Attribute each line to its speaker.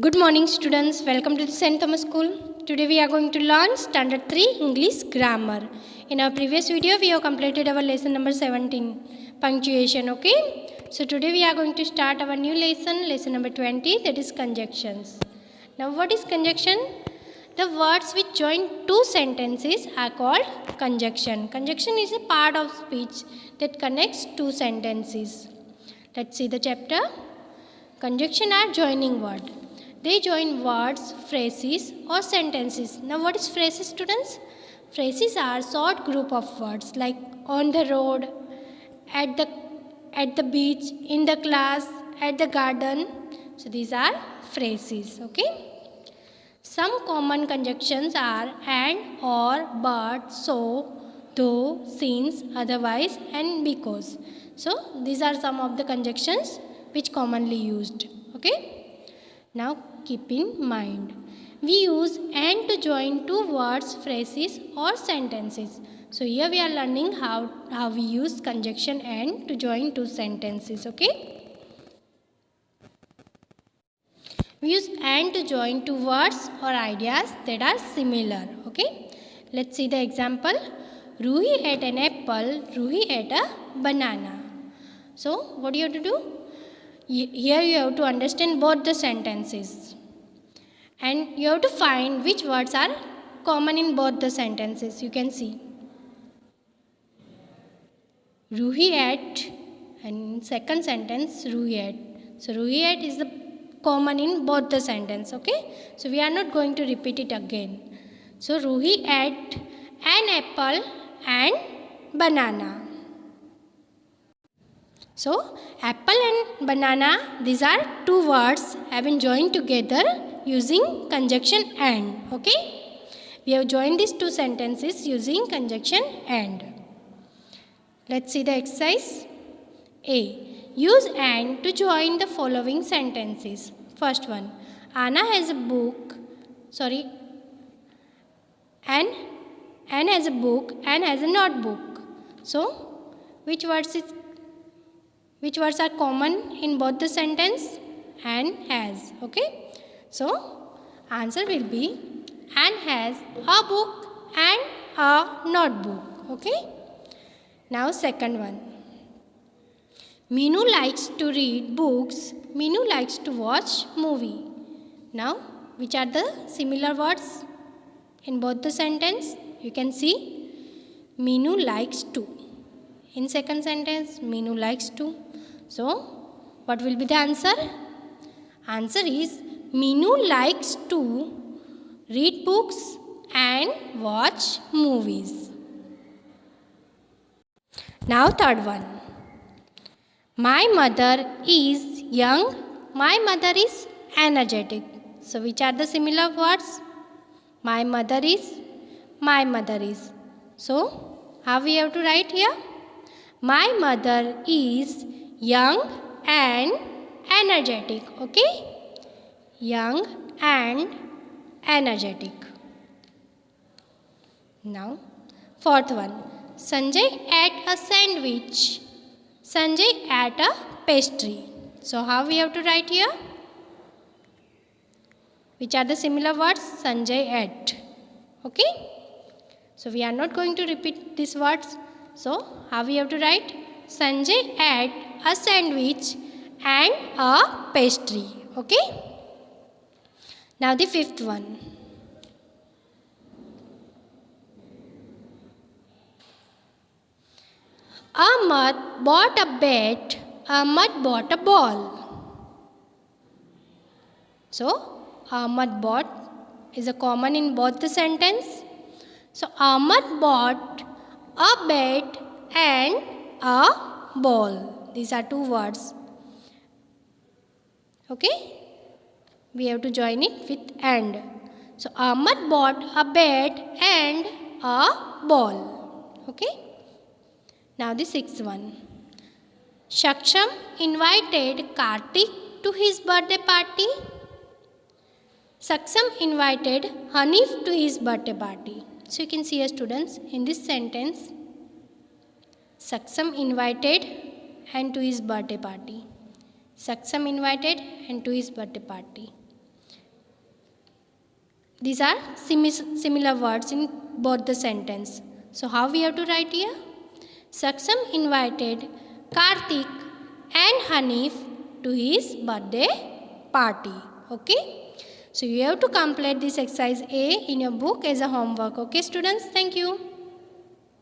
Speaker 1: Good morning students, welcome to the St. Thomas School. Today we are going to learn Standard 3 English Grammar. In our previous video we have completed our lesson number 17, punctuation, okay? So today we are going to start our new lesson number 20, that is conjunctions. Now what is conjunction? The words which join two sentences are called conjunction. Conjunction is a part of speech that connects two sentences. Let's see the chapter. Conjunction are joining word. They join words, phrases or sentences. Now what is phrases, students? Phrases are short group of words like on the road, at the beach, in the class, at the garden. So these are phrases, okay? Some common conjunctions are and, or, but, so, though, since, otherwise and because. So these are some of the conjunctions which commonly used, okay? Now keep in mind, we use and to join two words, phrases or sentences. So here we are learning how we use conjunction and to join two sentences, okay? We use and to join two words or ideas that are similar, okay? Let's see the example. Ruhi ate an apple, Ruhi ate a banana. So what do you have to do? Here you have to understand both the sentences. And you have to find which words are common in both the sentences. You can see. Ruhi ate, and second sentence Ruhi ate. So Ruhi ate is the common in both the sentence, okay? So we are not going to repeat it again. So Ruhi ate an apple and banana. So apple and banana, these are two words have been joined together using conjunction and, okay? We have joined these two sentences using conjunction and. Let's see the exercise. A. Use and to join the following sentences. First one. Anna has a book. Anne has a book and has a notebook. So, which words are common in both the sentence? And has, okay? So, answer will be Anne has a book and a notebook, okay? Now second one. Minu likes to read books, Minu likes to watch movie. Now, which are the similar words in both the sentence? You can see Minu likes to. In second sentence, Minu likes to. So, what will be the answer? Answer is Minu likes to read books and watch movies. Now third one. My mother is young, my mother is energetic. So which are the similar words? My mother is, my mother is. So how we have to write here? My mother is young and energetic, okay? Young and energetic. Now, fourth one. Sanjay ate a sandwich. Sanjay ate a pastry. So, how we have to write here? Which are the similar words? Sanjay ate. Okay? So, we are not going to repeat these words. So, how we have to write? Sanjay ate a sandwich and a pastry. Okay? Now, the fifth one. Ahmad bought a bat, Ahmad bought a ball. So, Ahmad bought is a common in both the sentence. So, Ahmad bought a bat and a ball. These are two words. Okay? We have to join it with and. So, Ahmad bought a bat and a ball. Okay? Now the sixth one. Shaksham invited Kartik to his birthday party. Saksham invited Hanif to his birthday party. So you can see here students in this sentence, Saksham invited and to his birthday party. Saksham invited and to his birthday party. These are similar words in both the sentence. So how we have to write here? Saksham invited Karthik and Hanif to his birthday party. Okay. So you have to complete this exercise A in your book as a homework. Okay students, thank you.